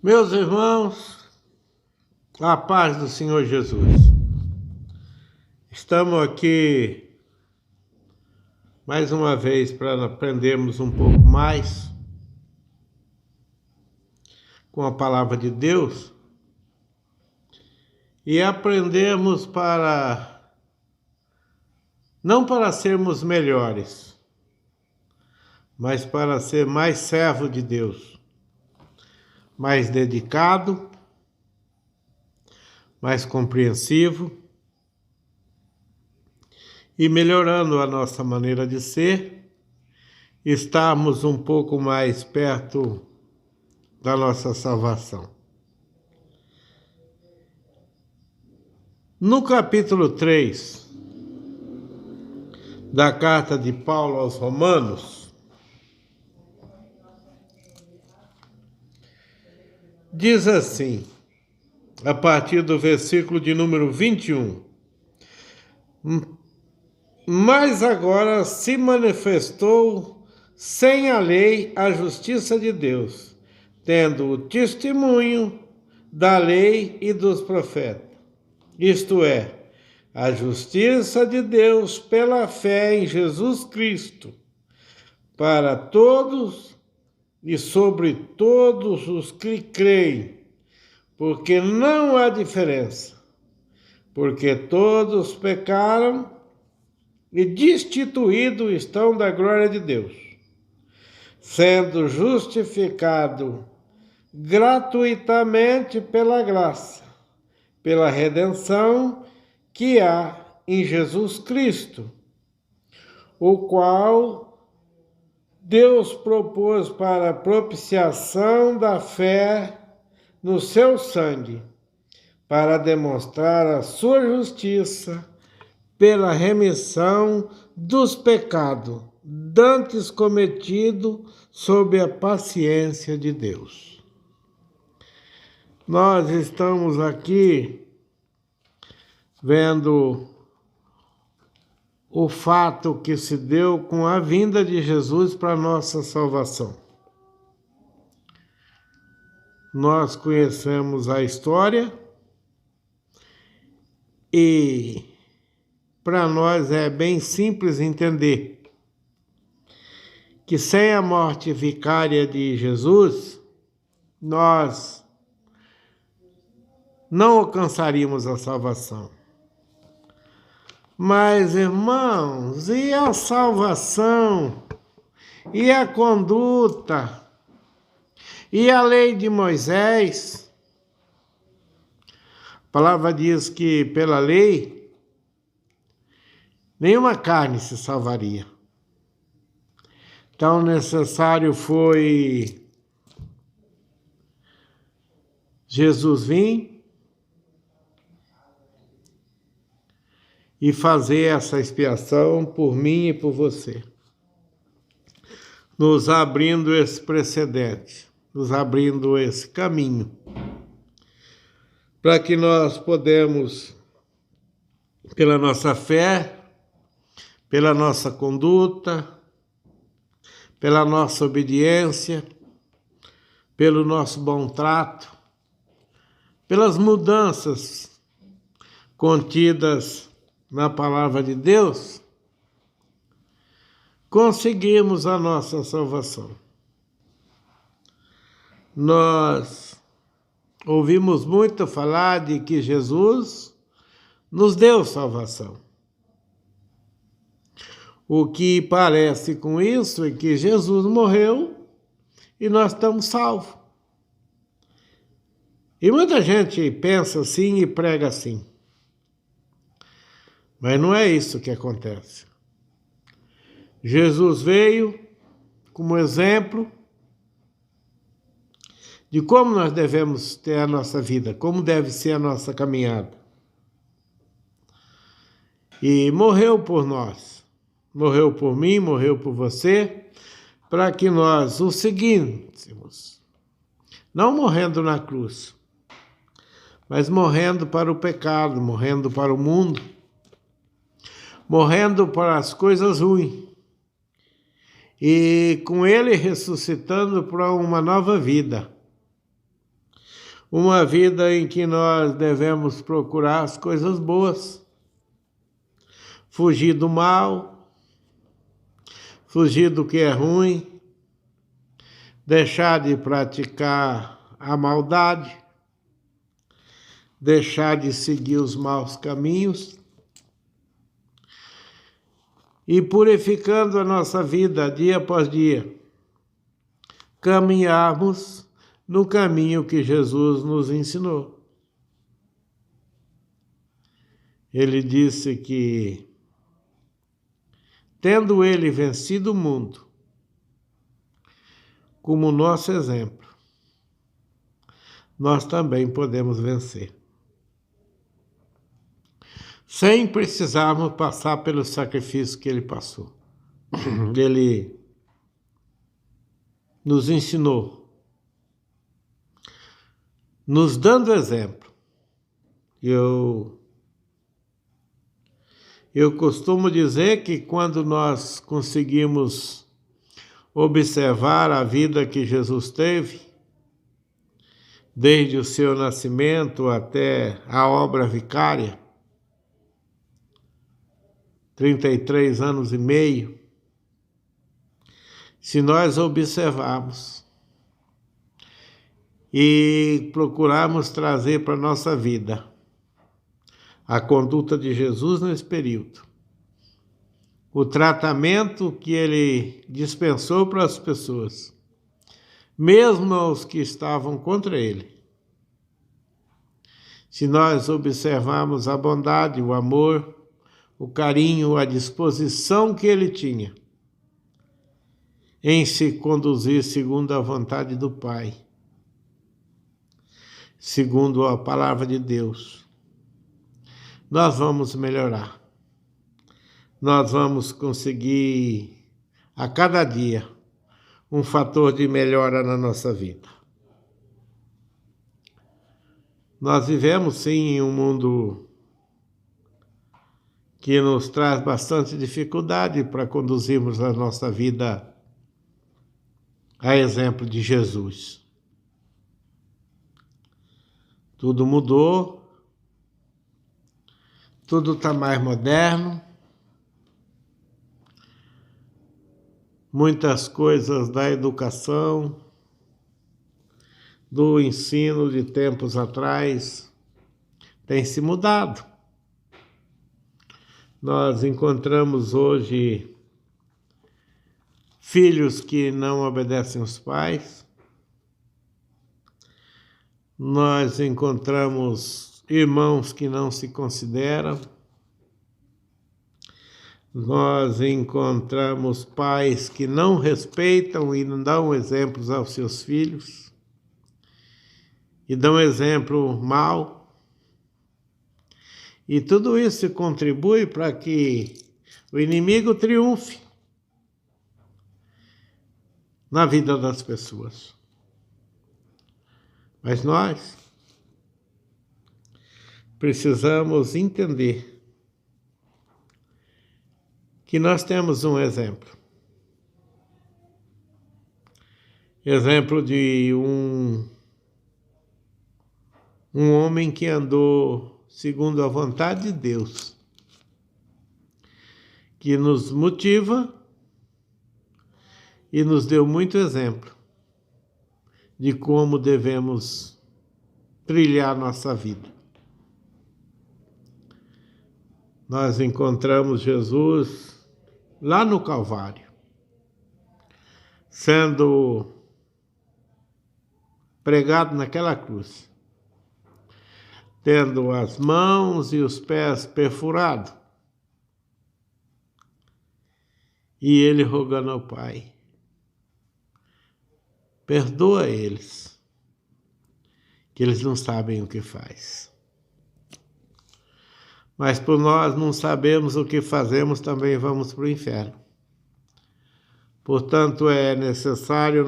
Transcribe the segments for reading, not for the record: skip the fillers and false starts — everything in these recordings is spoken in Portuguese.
Meus irmãos, a paz do Senhor Jesus. Estamos aqui mais uma vez para aprendermos um pouco mais com a palavra de Deus e aprendermos não para sermos melhores, mas para ser mais servo de Deus, mais dedicado, mais compreensivo e melhorando a nossa maneira de ser, estarmos um pouco mais perto da nossa salvação. No capítulo 3 da carta de Paulo aos Romanos, diz assim, a partir do versículo de número 21. Mas agora se manifestou sem a lei a justiça de Deus, tendo o testemunho da lei e dos profetas. Isto é, a justiça de Deus pela fé em Jesus Cristo, para todos e sobre todos os que creem, porque não há diferença, porque todos pecaram e destituídos estão da glória de Deus, sendo justificado gratuitamente pela graça, pela redenção que há em Jesus Cristo, o qual Deus propôs para a propiciação da fé no seu sangue, para demonstrar a sua justiça pela remissão dos pecados dantes cometidos sob a paciência de Deus. Nós estamos aqui vendo o fato que se deu com a vinda de Jesus para a nossa salvação. Nós conhecemos a história e para nós é bem simples entender que sem a morte vicária de Jesus, nós não alcançaríamos a salvação. Mas, irmãos, e a salvação? E a conduta? E a lei de Moisés? A palavra diz que pela lei, nenhuma carne se salvaria. Então, necessário foi Jesus vir e fazer essa expiação por mim e por você, nos abrindo esse precedente, nos abrindo esse caminho, para que nós podemos, pela nossa fé, pela nossa conduta, pela nossa obediência, pelo nosso bom trato, pelas mudanças contidas na palavra de Deus, conseguimos a nossa salvação. Nós ouvimos muito falar de que Jesus nos deu salvação. O que parece com isso é que Jesus morreu e nós estamos salvos. E muita gente pensa assim e prega assim. Mas não é isso que acontece. Jesus veio como exemplo de como nós devemos ter a nossa vida, como deve ser a nossa caminhada. E morreu por nós. morreu por mim, morreu por você, para que nós o seguíssemos. Não morrendo na cruz, mas morrendo para o pecado, morrendo para o mundo, morrendo para as coisas ruins. E com ele ressuscitando para uma nova vida. Uma vida em que nós devemos procurar as coisas boas, fugir do mal, fugir do que é ruim, deixar de praticar a maldade, deixar de seguir os maus caminhos e purificando a nossa vida dia após dia, caminharmos no caminho que Jesus nos ensinou. Ele disse que, tendo ele vencido o mundo, como nosso exemplo, nós também podemos vencer. Sem precisarmos passar pelo sacrifício que ele passou. Ele nos ensinou, nos dando exemplo. Eu costumo dizer que quando nós conseguimos observar a vida que Jesus teve, desde o seu nascimento até a obra vicária, 33 anos e meio, se nós observarmos e procurarmos trazer para a nossa vida a conduta de Jesus nesse período, o tratamento que ele dispensou para as pessoas, mesmo aos que estavam contra ele. Se nós observarmos a bondade, o amor, o carinho, a disposição que ele tinha em se conduzir segundo a vontade do Pai, segundo a palavra de Deus, nós vamos melhorar. Nós vamos conseguir, a cada dia, um fator de melhora na nossa vida. Nós vivemos, sim, em um mundo que nos traz bastante dificuldade para conduzirmos a nossa vida a exemplo de Jesus. Tudo mudou, tudo está mais moderno, muitas coisas da educação, do ensino de tempos atrás, têm se mudado. Nós encontramos hoje filhos que não obedecem aos pais, nós encontramos irmãos que não se consideram, nós encontramos pais que não respeitam e não dão exemplos aos seus filhos, e dão exemplo mau. E tudo isso contribui para que o inimigo triunfe na vida das pessoas. Mas nós precisamos entender que nós temos um exemplo. Exemplo de um homem que andou segundo a vontade de Deus, que nos motiva e nos deu muito exemplo de como devemos trilhar nossa vida. Nós encontramos Jesus lá no Calvário, sendo pregado naquela cruz, tendo as mãos e os pés perfurados, e ele rogando ao Pai: perdoa eles, que eles não sabem o que faz. mas por nós não sabemos o que fazemos, também vamos para o inferno. Portanto, é necessário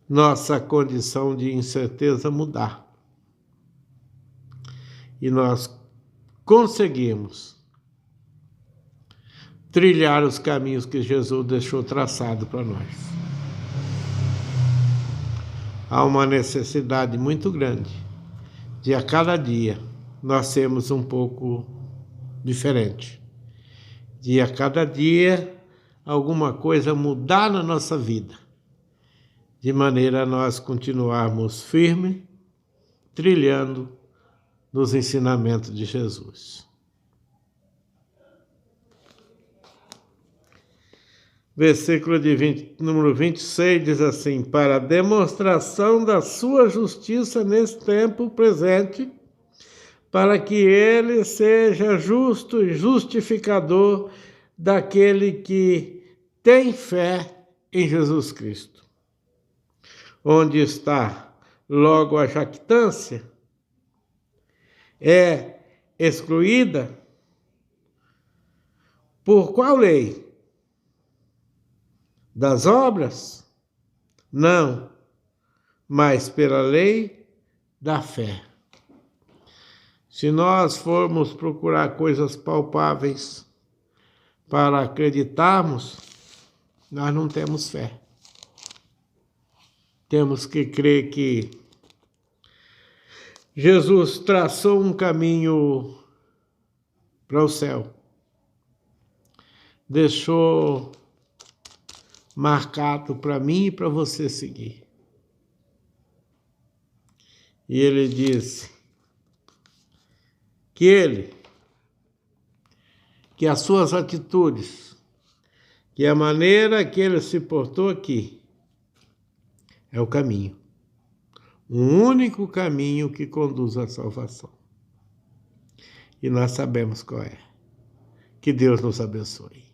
nossa condição de incerteza mudar. E nós conseguimos trilhar os caminhos que Jesus deixou traçado para nós. Há uma necessidade muito grande de a cada dia nós sermos um pouco diferente. De a cada dia alguma coisa mudar na nossa vida, de maneira a nós continuarmos firmes, trilhando nos ensinamentos de Jesus. Versículo número 26 diz assim: para a demonstração da sua justiça nesse tempo presente, para que ele seja justo e justificador daquele que tem fé em Jesus Cristo. Onde está logo a jactância? É excluída por qual lei? Das obras? Não, mas pela lei da fé. Se nós formos procurar coisas palpáveis para acreditarmos, nós não temos fé. Temos que crer que Jesus traçou um caminho para o céu. Deixou marcado para mim e para você seguir. E ele disse que as suas atitudes, que a maneira que ele se portou aqui, é o caminho. O único caminho que conduz à salvação. E nós sabemos qual é. Que Deus nos abençoe.